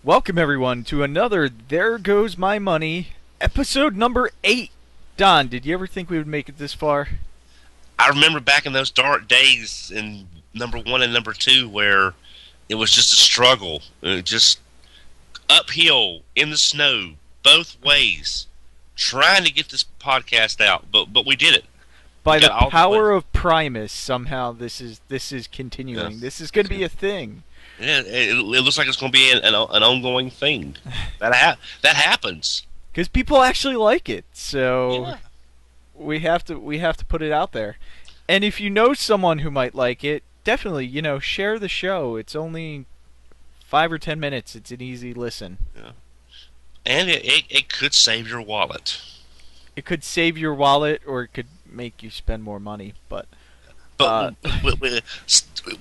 Welcome everyone to another There Goes My Money, episode number 8. Don, did you ever think we would make it this far? I remember back in those dark days in number one and number two where it was just a struggle, just uphill in the snow, both ways, trying to get this podcast out. But we did it. By We the got all the way. power of Primus, somehow this is continuing. Yeah. This is going to be a thing. Yeah, it looks like it's going to be an ongoing thing. That happens. Because people actually like it, so Yeah. we have to put it out there. And if you know someone who might like it, definitely, share the show. It's only 5 or 10 minutes. It's an easy listen. And it could save your wallet. It could save your wallet, or it could make you spend more money. But But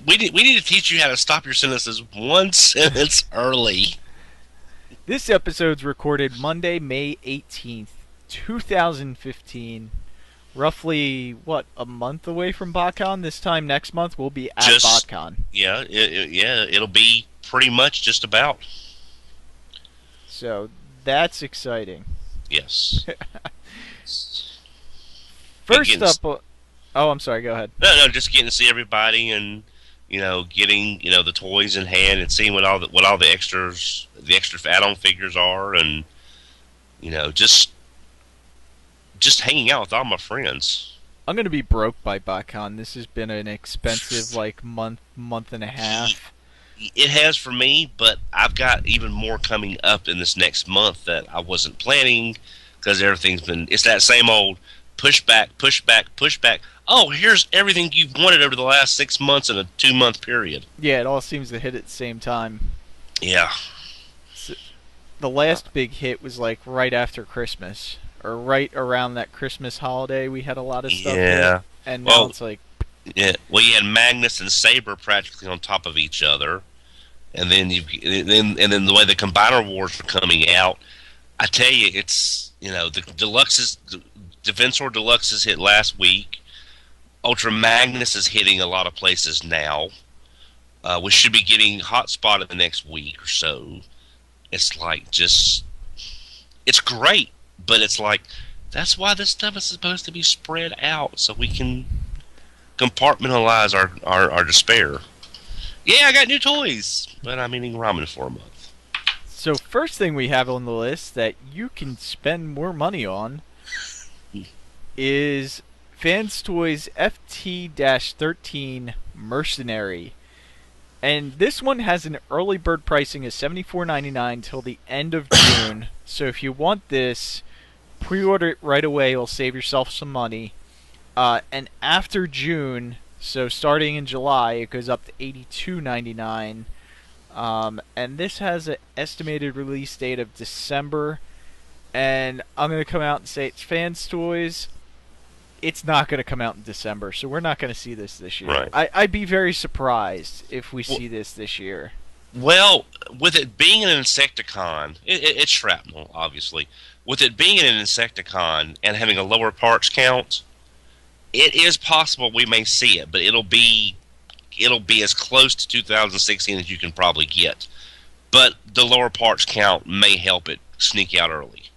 we need to teach you how to stop your sentences one sentence early. this episode's recorded Monday, May 18th, 2015. Roughly, a month away from BotCon? This time next month, we'll be at Just BotCon. yeah, it'll be pretty much just about. So, that's exciting. Yes. First Getting- up... Oh, I'm sorry, go ahead. No, just getting to see everybody and getting the toys in hand and seeing what all the extra add-on figures are, and just hanging out with all my friends. I'm going to be broke by BotCon. This has been an expensive, month and a half. It has for me, but I've got even more coming up in this next month that I wasn't planning because it's that same old push back, push back, push back. Oh, here's everything you've wanted over the last 6 months in a 2-month period. Yeah, it all seems to hit at the same time. Yeah. The last big hit was right after Christmas, or right around that Christmas holiday. We had a lot of stuff. Yeah. And now it's Yeah. Well, you had Magnus and Saber practically on top of each other, and then then the way the Combiner Wars are coming out, I tell you, it's the deluxes, Defensor Deluxes hit last week. Ultra Magnus is hitting a lot of places now. We should be getting Hotspot in the next week or so. It's it's great, but it's that's why this stuff is supposed to be spread out so we can compartmentalize our despair. Yeah, I got new toys, but I'm eating ramen for a month. So first thing we have on the list that you can spend more money on is Fans Toys FT-13 Mercenary. And this one has an early bird pricing of $74.99 till the end of June. So if you want this, pre-order it right away. It'll save yourself some money. And after June, so starting in July, it goes up to $82.99. And this has an estimated release date of December. And I'm going to come out and say it's Fans Toys. It's not going to come out in December, so we're not going to see this year. Right. I'd be very surprised if we see this year. Well, with it being an Insecticon, it's shrapnel, obviously. With it being an Insecticon and having a lower parts count, it is possible we may see it, but it'll be as close to 2016 as you can probably get. But the lower parts count may help it sneak out early.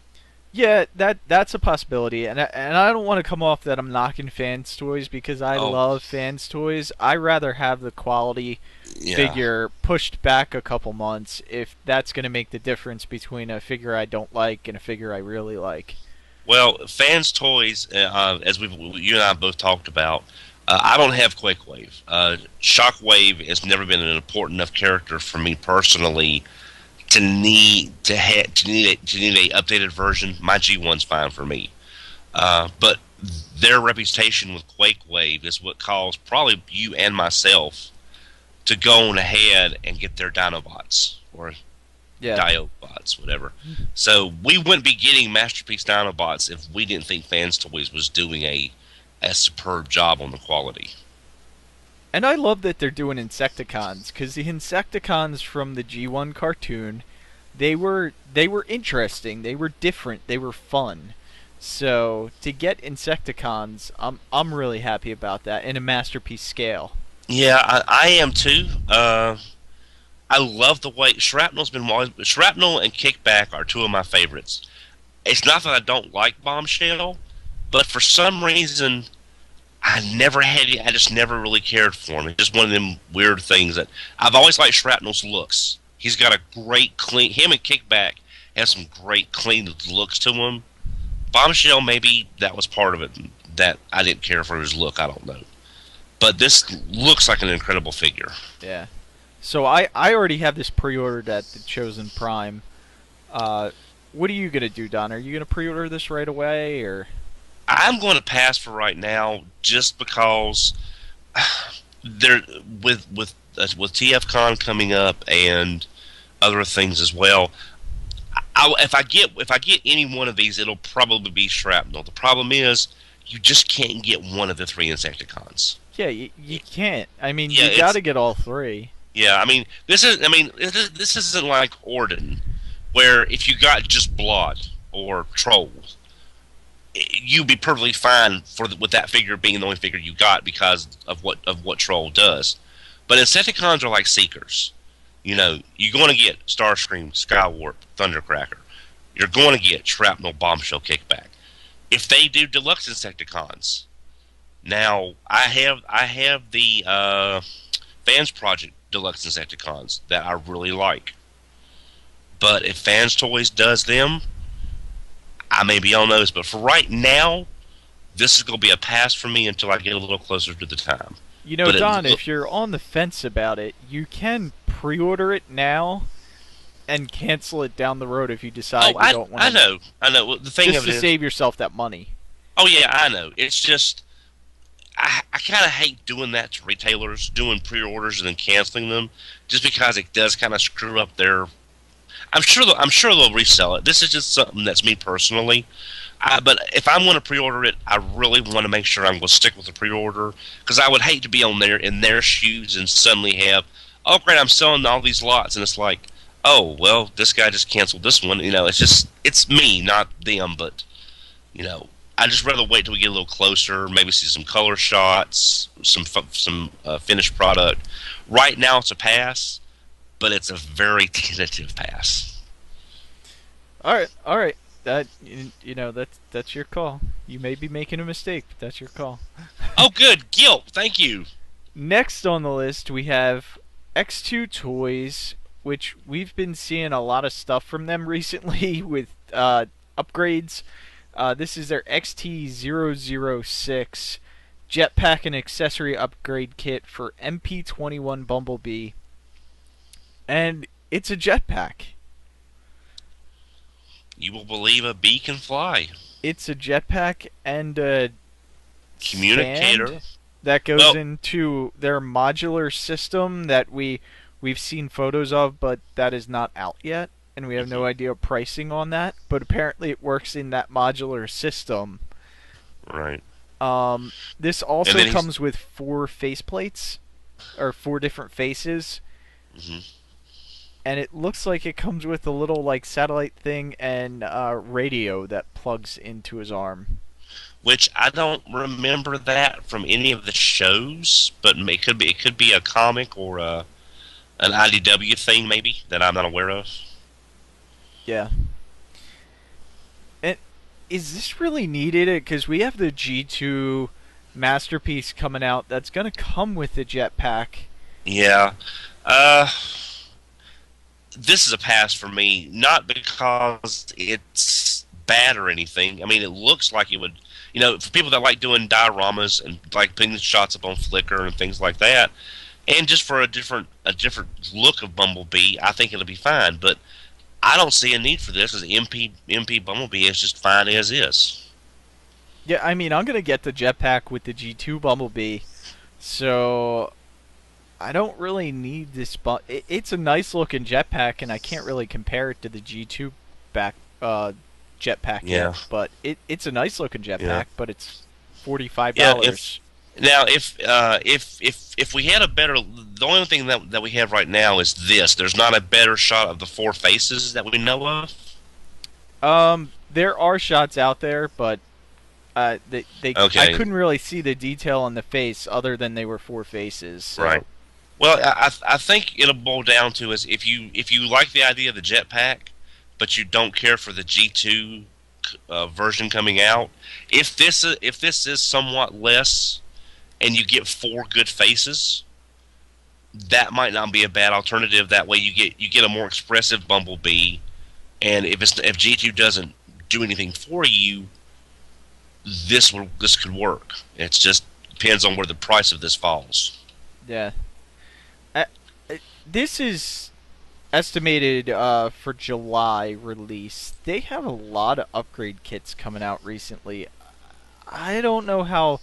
Yeah, that's a possibility, and I don't want to come off that I'm knocking Fans Toys because I love Fans Toys. I rather have the quality figure pushed back a couple months if that's going to make the difference between a figure I don't like and a figure I really like. Well, Fans Toys, as you and I both talked about, I don't have Quakewave. Shockwave has never been an important enough character for me personally to need a updated version. My G1's fine for me, but their reputation with Quakewave is what caused probably you and myself to go on ahead and get their Dinobots or Diobots, whatever. So we wouldn't be getting Masterpiece Dinobots if we didn't think Fans Toys was doing a superb job on the quality. And I love that they're doing Insecticons, because the Insecticons from the G1 cartoon, they were interesting, they were different, they were fun. So to get Insecticons, I'm really happy about that in a Masterpiece scale. Yeah, I am too. I love the way Shrapnel and Kickback are two of my favorites. It's not that I don't like Bombshell, but for some reason I just never really cared for him. It's just one of them weird things that I've always liked Shrapnel's looks. He's got a great clean. Him and Kickback have some great clean looks to him. Bombshell, maybe that was part of it that I didn't care for his look. I don't know, but this looks like an incredible figure. Yeah. So I already have this pre-ordered at the Chosen Prime. What are you gonna do, Don? Are you gonna pre-order this right away, or? I'm going to pass for right now, just because there with TFCon coming up and other things as well. If I get any one of these, it'll probably be Shrapnel. The problem is you just can't get one of the three Insecticons. Yeah, you can't. I mean, Yeah, you got to get all three. Yeah, this isn't like Orden, where if you got just Blood or Trolls, you'd be perfectly fine with that figure being the only figure you got because of what Troll does. But Insecticons are like Seekers. You know, you're going to get Starscream, Skywarp, Thundercracker. You're going to get Shrapnel, Bombshell, Kickback. If they do deluxe Insecticons, now I have the Fans Project deluxe Insecticons that I really like. But if Fans Toys does them, I may be on those. But for right now, this is going to be a pass for me until I get a little closer to the time. You know, Don, if you're on the fence about it, you can pre-order it now and cancel it down the road if you decide you don't want to. I know. Well, the thing just of it to is, save yourself that money. Oh yeah, I know. It's just I kind of hate doing that to retailers, doing pre-orders and then canceling them, just because it does kind of screw up their. I'm sure they'll resell it. This is just something that's me personally. But if I'm going to pre-order it, I really want to make sure I'm going to stick with the pre-order, because I would hate to be in their shoes and suddenly have, oh great, I'm selling all these lots, and it's like, oh well, this guy just canceled this one. You know, it's me, not them. But you know, I just rather wait till we get a little closer, maybe see some color shots, some finished product. Right now, it's a pass, but it's a very tentative pass. All right. That you know that's your call. You may be making a mistake, but that's your call. Oh, good. Guilt. Thank you. Next on the list, we have X2 Toys, which we've been seeing a lot of stuff from them recently with upgrades. This is their XT006 jetpack and accessory upgrade kit for MP21 Bumblebee. And it's a jetpack. You will believe a bee can fly. It's a jetpack and a communicator stand that goes into their modular system that we've seen photos of, but that is not out yet, and we have no idea pricing on that. But apparently, it works in that modular system. Right. This also comes with 4 faceplates, or 4 different faces. Mm-hmm. And it looks like it comes with a little like satellite thing and radio that plugs into his arm. Which I don't remember that from any of the shows, but it could be a comic or an IDW thing maybe that I'm not aware of. Yeah. And is this really needed? Because we have the G2 Masterpiece coming out that's going to come with the jetpack. Yeah. This is a pass for me, not because it's bad or anything. I mean, it looks like it would, you know, for people that like doing dioramas and like putting shots up on Flickr and things like that, and just for a different look of Bumblebee, I think it'll be fine. But I don't see a need for this, because MP Bumblebee is just fine as is. Yeah, I mean, I'm gonna get the jetpack with the G2 Bumblebee, so I don't really need this, but it's a nice looking jetpack, and I can't really compare it to the G2 jetpack yet. But it's a nice looking jetpack, but it's $45. Yeah, if we had a better, the only thing that we have right now is this. There's not a better shot of the 4 faces that we know of. There are shots out there, but I couldn't really see the detail on the face other than they were 4 faces. So. Right. Well, I think it'll boil down to is if you like the idea of the jetpack, but you don't care for the G2 version coming out. If this is somewhat less, and you get four good faces, that might not be a bad alternative. That way, you get a more expressive Bumblebee, and if G2 doesn't do anything for you, this could work. It just depends on where the price of this falls. Yeah. Uh, this is estimated for July release. They have a lot of upgrade kits coming out recently. I don't know how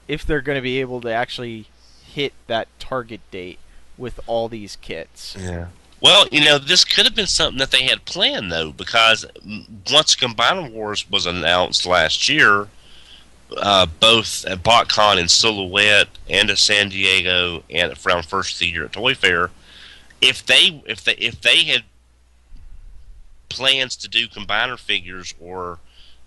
if they're going to be able to actually hit that target date with all these kits. Yeah. Well, this could have been something that they had planned, though, because once Combiner Wars was announced last year, both at BotCon in Silhouette and at San Diego and around first of the year at Toy Fair, if they had plans to do combiner figures or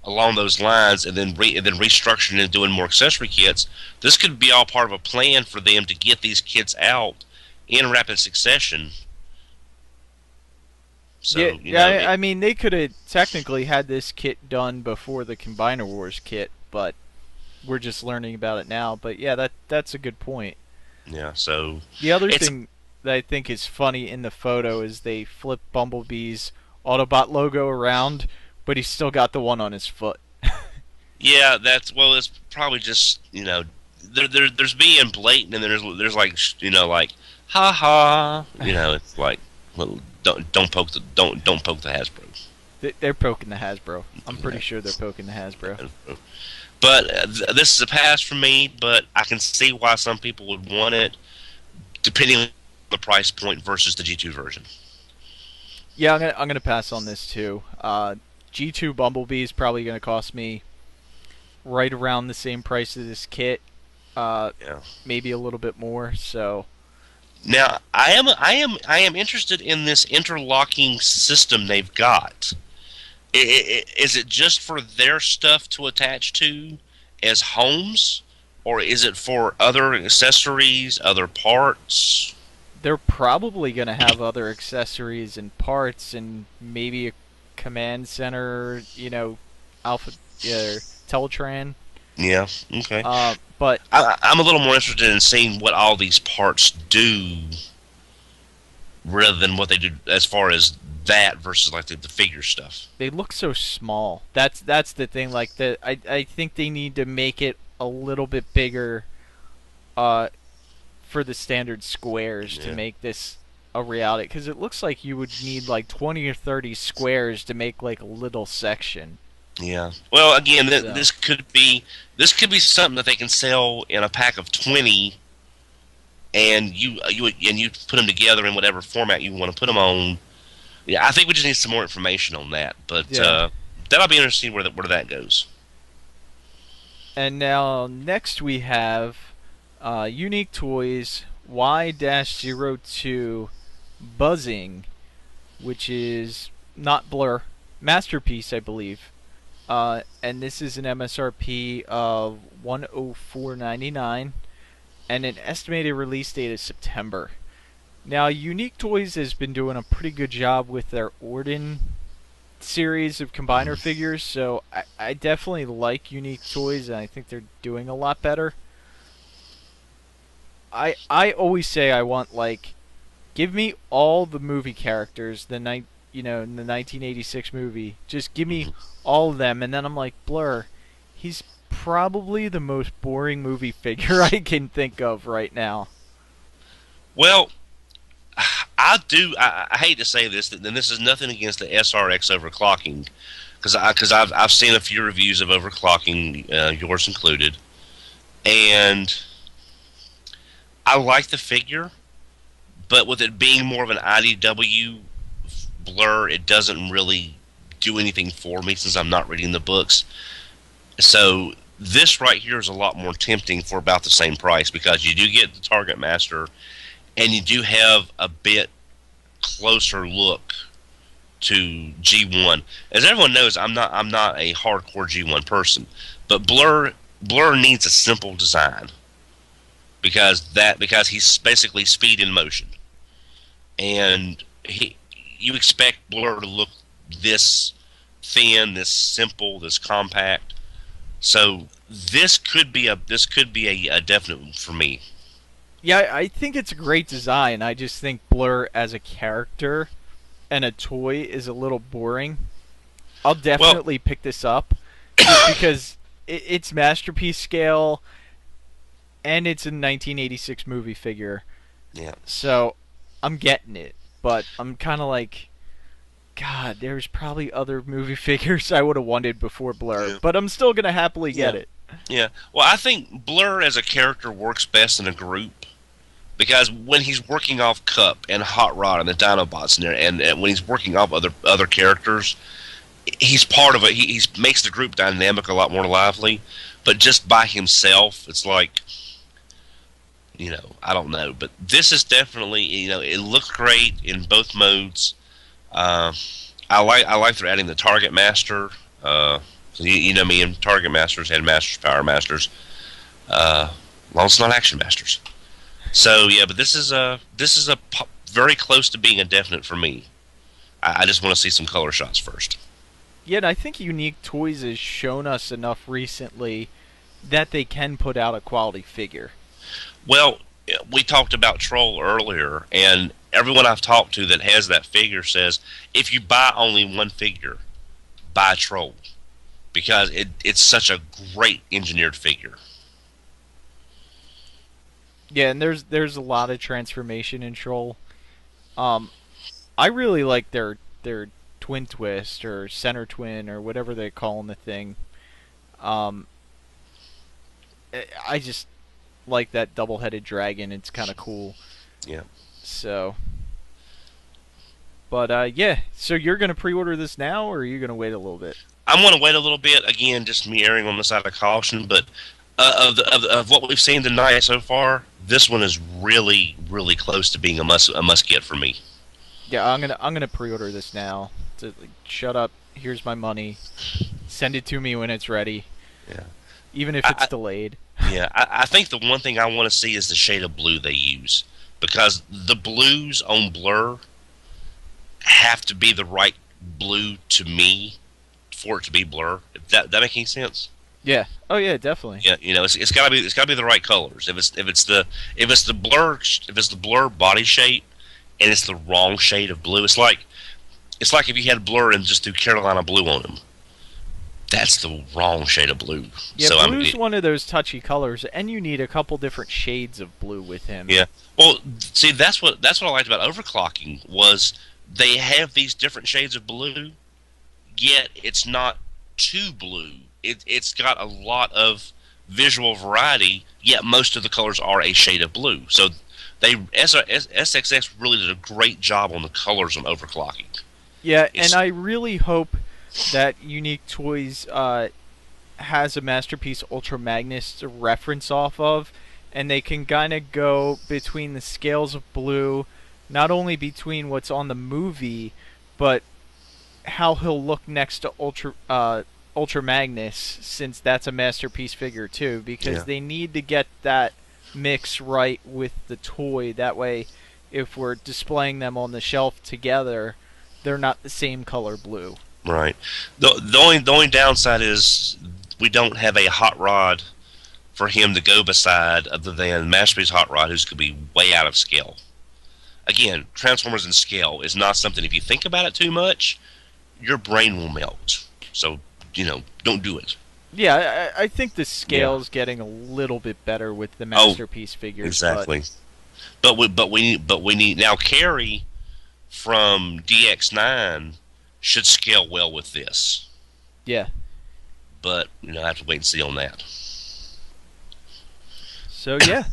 along those lines, and then restructuring and doing more accessory kits, this could be all part of a plan for them to get these kits out in rapid succession. So, yeah. I mean, they could have technically had this kit done before the Combiner Wars kit, but we're just learning about it now. But yeah, that's a good point. yeah. So The other it's thing that I think is funny in the photo is they flip Bumblebee's Autobot logo around, but he's still got the one on his foot. yeah. It's probably just there's being blatant, and there's like like ha ha. It's like, well, don't poke the Hasbro. They're poking the Hasbro. I'm pretty sure they're poking the Hasbro. But this is a pass for me. But I can see why some people would want it, depending on the price point versus the G2 version. Yeah, I'm gonna pass on this too. G2 Bumblebee is probably gonna cost me right around the same price as this kit. Yeah. Maybe a little bit more. So Now, I am interested in this interlocking system they've got. Is it just for their stuff to attach to as homes, or is it for other accessories, other parts? they're probably gonna have other accessories and parts, and maybe a command center. Alpha, Teletran. Yeah, okay. But I'm a little more interested in seeing what all these parts do, rather than what they do as far as that versus like the figure stuff. they look so small. That's the thing. Like I think they need to make it a little bit bigger, uh, for the standard squares to Yeah. make this a reality. Because it looks like you would need like 20 or 30 squares to make like a little section. Yeah. Well, again, So this could be something that they can sell in a pack of 20, and you put them together in whatever format you want to put them on. Yeah, I think we just need some more information on that, but yeah. that'll be interesting where that goes. And now next we have Unique Toys Y-02 Buzzing, which is not Blur, Masterpiece, I believe. And this is an MSRP of $104.99 and an estimated release date is September. Now, Unique Toys has been doing a pretty good job with their Orden series of combiner figures, so I definitely like Unique Toys, and I think they're doing a lot better. I always say I want, like, give me all the movie characters, in the 1986 movie. Just give me all of them, and then I'm like, Blur, he's probably the most boring movie figure I can think of right now. Well, I do. I hate to say this, and this is nothing against the SRX overclocking, because I've seen a few reviews of overclocking, yours included, and I like the figure, but with it being more of an IDW Blur, it doesn't really do anything for me since I'm not reading the books. So this right here is a lot more tempting for about the same price, because you do get the Target Master, and you do have a bit closer look to G1. As everyone knows, I'm not a hardcore G1 person, but Blur needs a simple design. because he's basically speed in motion, and you expect Blur to look this thin, this simple, this compact. So this could be a definite one for me. Yeah, I think it's a great design. I just think Blur as a character and a toy is a little boring. I'll Well, definitely pick this up just because it's masterpiece scale and it's a 1986 movie figure. yeah, So I'm getting it, but I'm kind of like, God, there's probably other movie figures I would have wanted before Blur, yeah, but I'm still gonna happily get yeah, it. yeah. Well, I think Blur as a character works best in a group because when he's working off Cup and Hot Rod and the Dinobots and there, and when he's working off other characters, he's part of it. He makes the group dynamic a lot more lively. But just by himself, it's like, I don't know. But this is definitely, it looks great in both modes. Uh, I like they're adding the Target Master. You know me and Target Masters, Headmasters, Power Masters. Well, it's not Action Masters. So yeah, but this is very close to being a definite for me. I just want to see some color shots first. Yeah, and I think Unique Toys has shown us enough recently that they can put out a quality figure. Well, we talked about Troll earlier, and everyone I've talked to that has that figure says if you buy only one figure, buy Troll because it's such a great engineered figure. Yeah, and there's a lot of transformation in Troll. Um, I really like their twin twist or center twin or whatever they call in the thing. Um, I just like that double-headed dragon. It's kind of cool. Yeah. So, but yeah. So you're gonna pre-order this now, or are you gonna wait a little bit? I'm going to wait a little bit. Again, just me erring on the side of caution, but of what we've seen tonight so far, this one is really, really close to being a must get for me. Yeah, I'm gonna pre-order this now. Like, shut up. Here's my money. Send it to me when it's ready, Yeah. even if it's I, delayed. Yeah, I think the one thing I want to see is the shade of blue they use because the blues on Blur have to be the right blue to me for it to be Blur. If that make any sense? Yeah. Oh yeah, definitely. Yeah, it's gotta be the right colors. If it's the Blur body shape and it's the wrong shade of blue, it's like if you had Blur and just do Carolina blue on them. That's the wrong shade of blue. Yeah, So blue's one of those touchy colors, and you need a couple different shades of blue with him. yeah. Well, see, that's what I liked about overclocking was they have these different shades of blue, yet it's not too blue. It's got a lot of visual variety, yet most of the colors are a shade of blue. So SXX really did a great job on the colors on overclocking. Yeah, and It's I really hope that Unique Toys has a Masterpiece Ultra Magnus to reference off of, and they can kind of go between the scales of blue, not only between what's on the movie, but how he'll look next to Ultra Magnus, since that's a Masterpiece figure too, because yeah, they need to get that mix right with the toy. That way, if we're displaying them on the shelf together, they're not the same color blue. right. The only downside is we don't have a hot rod for him to go beside other than Masterpiece Hot Rod, who's going to be way out of scale. Again, Transformers in scale is not something, if you think about it too much, your brain will melt. So, don't do it. Yeah, I think the Yeah. scale's getting a little bit better with the Oh, Masterpiece figures. exactly. But we need now Carrie from DX9 should scale well with this. Yeah. But, I have to wait and see on that. So yeah,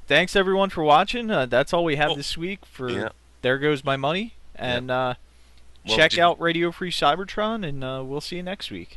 thanks everyone for watching. That's all we have Well, this week for yeah. There Goes My Money. And Well, check out Radio Free Cybertron, and we'll see you next week.